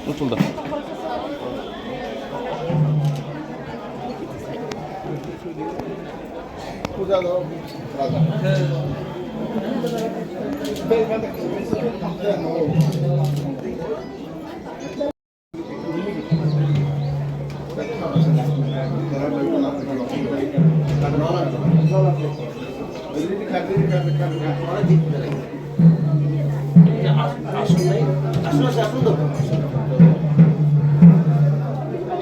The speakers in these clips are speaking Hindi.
좋습니다.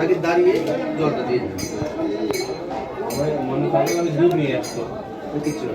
আগে দাঁড়িয়ে জলটা দিয়ে মনে করেন আমি দুধ নিয়ে আসতো কিছু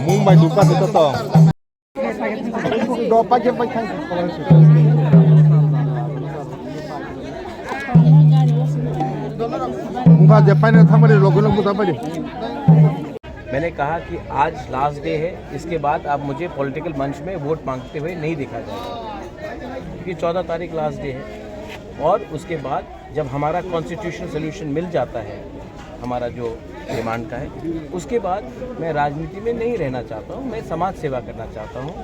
Mumbai duka itu toh. Do pakai मुंगा जापान में था बड़े लोगों लोग बता बड़े। मैंने कहा कि आज लास्ट डे है, इसके बाद आप मुझे पॉलिटिकल मंच में वोट मांगते हुए नहीं देखा जाएगा, क्योंकि 14 तारीख लास्ट डे है। और उसके बाद जब हमारा कॉन्स्टिट्यूशनल सोल्यूशन मिल जाता है, हमारा जो डिमांड का है, उसके बाद मैं राजनीति में नहीं रहना चाहता हूँ, मैं समाज सेवा करना चाहता हूँ,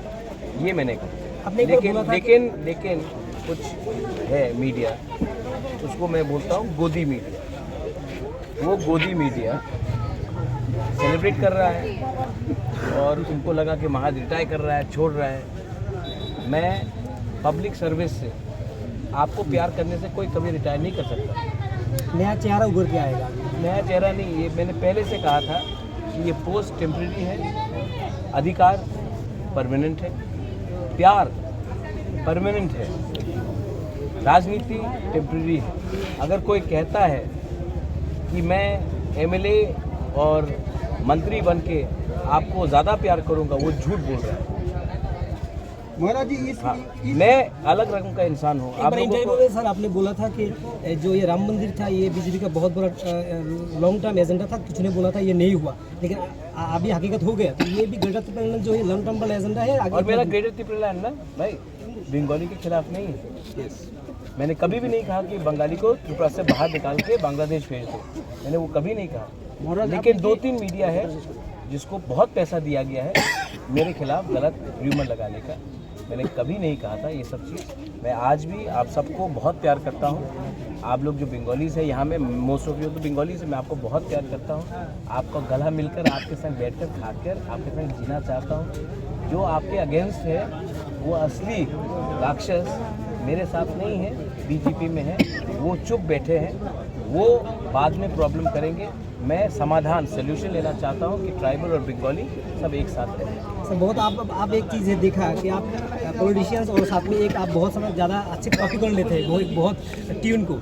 ये मैंने कहा। लेकिन कुछ है मीडिया, उसको मैं बोलता हूँ गोदी मीडिया। वो गोदी मीडिया सेलिब्रेट कर रहा है और उनको लगा कि महाज रिटायर कर रहा है, छोड़ रहा है। मैं पब्लिक सर्विस से आपको प्यार करने से कोई कभी रिटायर नहीं कर सकता। नया चेहरा उभर के आएगा। नया चेहरा नहीं, ये मैंने पहले से कहा था कि ये पोस्ट टेम्परेरी है, अधिकार परमानेंट है। प्यार परमानेंट है, राजनीति टेम्परेरी है। अगर कोई कहता है कि मैं एमएलए और मंत्री बन के आपको ज़्यादा प्यार करूंगा, वो झूठ बोल रहा है। महाराज जी मैं अलग रकम का इंसान हूँ। आप लोगों इंटरव्यू में सर आपने बोला था कि जो ये राम मंदिर था ये बीजेपी का बहुत बड़ा लॉन्ग टर्म एजेंडा था, किसी ने बोला था ये नहीं हुआ, लेकिन अभी हकीकत हो गया। तो ये भी ग्रेटर त्रिपुरा जो है लॉन्ग टर्म वाला एजेंडा है और मेरा ग्रेटर त्रिपुरा ना भाई बंगाली के खिलाफ नहीं है। मैंने कभी भी नहीं कहा कि बंगाली को त्रिपुरा से बाहर निकाल के बांग्लादेश भेज दो, मैंने वो कभी नहीं कहा। लेकिन 2-3 मीडिया है जिसको बहुत पैसा दिया गया है मेरे खिलाफ गलत र्यूमर लगाने का। मैंने कभी नहीं कहा था ये सब चीज़। मैं आज भी आप सबको बहुत प्यार करता हूँ। आप लोग जो बंगालीज है यहाँ में, मोस्ट ऑफ यू तो बंगालीज है, मैं आपको बहुत प्यार करता हूँ। आपका गला मिलकर आपके संग बैठकर खाकर आपके संग जीना चाहता हूँ। जो आपके अगेंस्ट है वो असली राक्षस मेरे साथ नहीं है, बीजेपी में है, वो चुप बैठे हैं, वो बाद में प्रॉब्लम करेंगे। मैं समाधान सोल्यूशन लेना चाहता हूँ कि ट्राइबल और बंगाली सब एक साथ रहें। सर बहुत आप एक चीज़ है देखा कि आप पॉलिटिशियंस और साथ में एक आप बहुत समय ज़्यादा अच्छे कॉपी कर लेते हैं बहुत ट्यून को।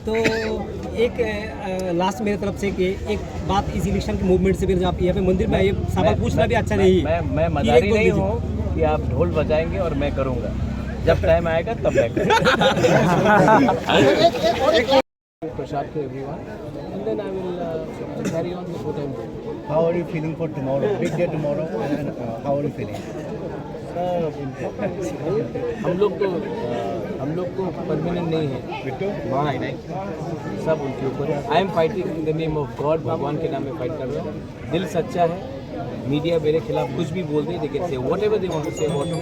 तो एक लास्ट मेरे तरफ से कि एक बात इस इलेक्शन के मूवमेंट से फिर आप यहाँ पे मंदिर में आइए, सवाल पूछना भी अच्छा नहीं है। मैं मदारी नहीं हूँ कि आप ढोल बजाएंगे और मैं करूँगा। जब टाइम आएगा तब मैं करूँगा। Prashad to everyone, and then I will carry on with what I'm doing. How are you feeling for tomorrow? Big day tomorrow, and how are you feeling? हम लोग तो परमानेंट नहीं है, वहाँ नहीं, सब उनके ऊपर है। I am fighting in the name of God, भगवान के नाम में फाइट कर रहा हूँ। दिल सच्चा है। मीडिया मेरे खिलाफ कुछ भी बोल दे, they can say whatever they want to say about me.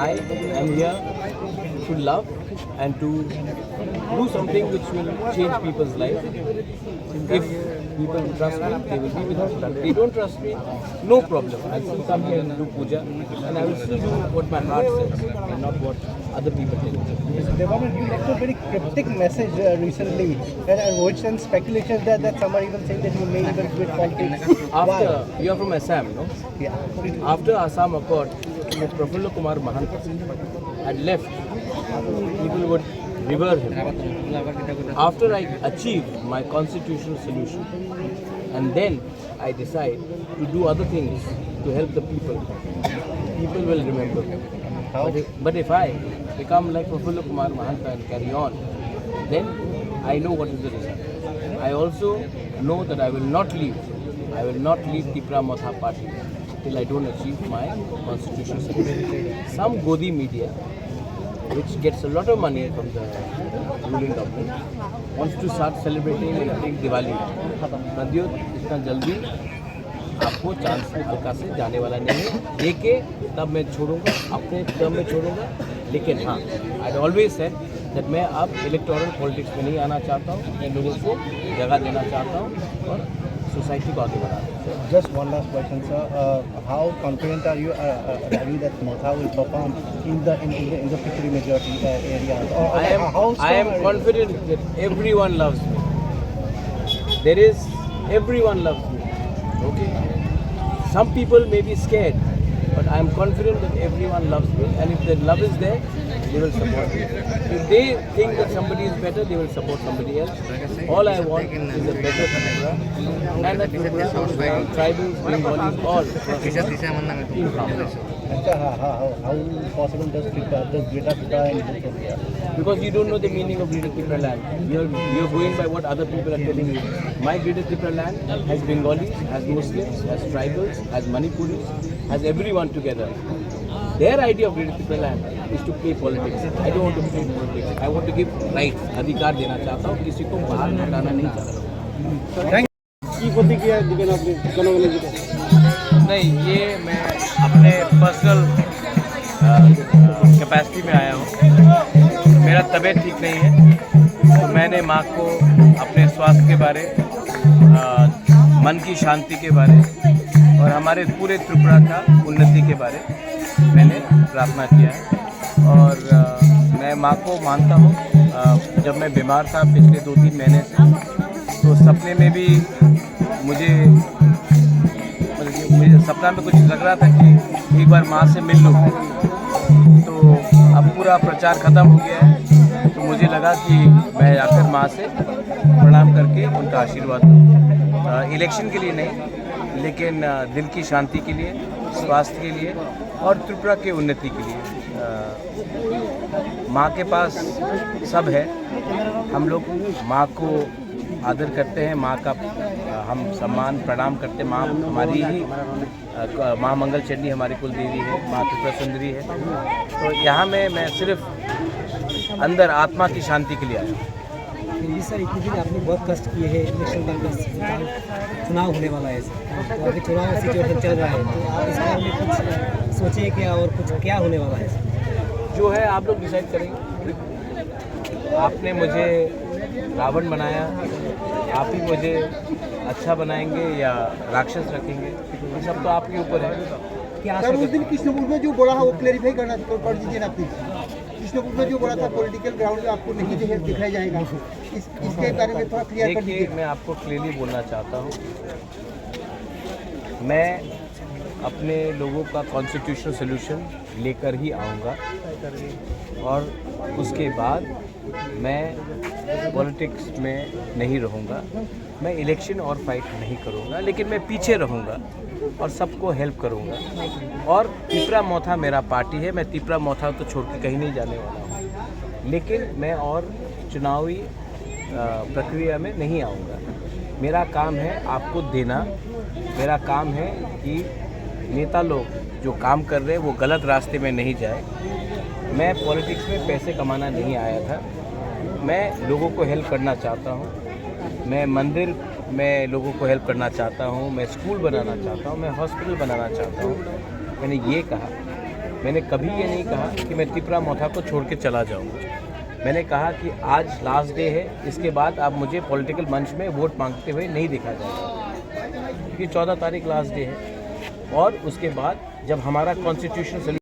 I am here to love and to do something which will change people's life. If people trust me, they will be with us. If they don't trust me, no problem. I'll still come here and do puja, and I will still do what my heart says and not what other people tell me. Devaman, you left a very cryptic message recently, and which then speculation that some are even saying that you may even quit politics. After you are from Assam, no? Yeah. After Assam Accord, Prafulla Kumar Mahant had left. People would revere him. After I achieve my constitutional solution, and then I decide to do other things to help the people, people will remember me. But if I become like Prafulla Kumar Mahanta and carry on, then I know what is the result. I also know that I will not leave. I will not leave Tripura Matha Party till I don't achieve my constitutional solution. Some Godi media, which gets a lot of money from the ruling government, wants to start celebrating and think Diwali. नदियों इतना जल्दी आपको चांस में हल्का से जाने वाला नहीं है। देके तब मैं छोड़ूंगा, अपने टर्म में छोड़ूंगा। लेकिन हाँ, आई ऑलवेज सेड दैट मैं अब इलेक्टोरल पॉलिटिक्स में नहीं आना चाहता हूँ। मैं लोगों को जगह देना चाहता हूँ और सोसाइटी को आगे बढ़ाना। Just one last question, sir. How confident are you that Matha will perform in the Pipri majority areas? I am confident that everyone loves me. Everyone loves me. Okay. Some people may be scared, but I am confident that everyone loves me, and if the love is there, they will support me. If they think that somebody is better, they will support somebody else. All I want is a better Tripura, and a Tripura tribals, Bengalis, all in harmony. How possible does Greater Tripura and Utopia? Because you don't know the meaning of Greater Tripura land. You're going by what other people are telling you. My Greater Tripura land has Bengalis, has Muslims, has tribals, has Manipuris, has everyone together. Their idea of Greater Tripura land is to play politics. I don't want to play politics. I want to give rights, अधिकार देना चाहता हूँ, किसी को बाहर हटाना नहीं चाहता हूँ। नहीं, ये मैं अपने पर्सनल कैपेसिटी में आया हूँ। मेरा तबीयत ठीक नहीं है, तो मैंने माँ को अपने स्वास्थ्य के बारे, मन की शांति के बारे और हमारे पूरे त्रिपुरा का उन्नति के बारे मैंने प्रार्थना किया है। और मैं माँ को मानता हूँ। जब मैं बीमार था पिछले 2-3 महीने से, तो सपने में भी मुझे सपना में कुछ लग रहा था कि एक बार माँ से मिल लूँ। तो अब पूरा प्रचार ख़त्म हो गया है, तो मुझे लगा कि मैं आकर माँ से प्रणाम करके उनका आशीर्वाद लूँ। इलेक्शन के लिए नहीं, लेकिन दिल की शांति के लिए, स्वास्थ्य के लिए और त्रिपुरा के उन्नति के लिए। माँ के पास सब है, हम लोग माँ को आदर करते हैं, माँ का हम सम्मान प्रणाम करते हैं। माँ हमारी ही माँ मंगल चंडी हमारी कुल देवी है, माँ त्रिपुरा सुंदरी है। तो यहाँ मैं सिर्फ अंदर आत्मा की शांति के लिए आया हूँ। जी सर, इतने दिन आपने बहुत कष्ट किए हैं, इलेक्शन का चुनाव होने वाला है सर, तो अभी चुनाव सिचुएशन चल रहा है, तो आप इस बारे में कुछ सोचे क्या और कुछ क्या होने वाला है सर? जो है आप लोग डिसाइड करेंगे। आपने मुझे रावण बनाया, आप ही मुझे अच्छा बनाएंगे या राक्षस रखेंगे, ये सब तो आपके ऊपर है। क्या सर उस दिन कृष्णपुर में जो बोला है वो क्लेरिफाई करना कर दीजिए ना प्लीज। कृष्णपुर में जो बोला था पॉलिटिकल ग्राउंड में आपको नहीं दिखाया जाएगा, इसके बारे में थोड़ा क्लियर कर दीजिए। देखिए, मैं आपको क्लियरली बोलना चाहता हूँ, मैं अपने लोगों का कॉन्स्टिट्यूशनल सोल्यूशन लेकर ही आऊँगा और उसके बाद मैं पॉलिटिक्स में नहीं रहूँगा। मैं इलेक्शन और फाइट नहीं करूँगा, लेकिन मैं पीछे रहूँगा और सबको हेल्प करूँगा। और तिपरा मोथा मेरा पार्टी है, मैं तिपरा मोथा तो छोड़ के कहीं नहीं जाने वाला हूँ, लेकिन मैं और चुनावी प्रक्रिया में नहीं आऊँगा। मेरा काम है आपको देना, मेरा काम है कि नेता लोग जो काम कर रहे हैं वो गलत रास्ते में नहीं जाए। मैं पॉलिटिक्स में पैसे कमाना नहीं आया था, मैं लोगों को हेल्प करना चाहता हूँ। मैं मंदिर में लोगों को हेल्प करना चाहता हूँ, मैं स्कूल बनाना चाहता हूँ, मैं हॉस्पिटल बनाना चाहता हूँ। मैंने ये कहा, मैंने कभी ये नहीं कहा कि मैं तिपरा मोथा को छोड़ के चला जाऊँगा। मैंने कहा कि आज लास्ट डे है, इसके बाद आप मुझे पॉलिटिकल मंच में वोट मांगते हुए नहीं देखा जाएगा, क्योंकि 14 तारीख लास्ट डे है। और उसके बाद जब हमारा कॉन्स्टिट्यूशन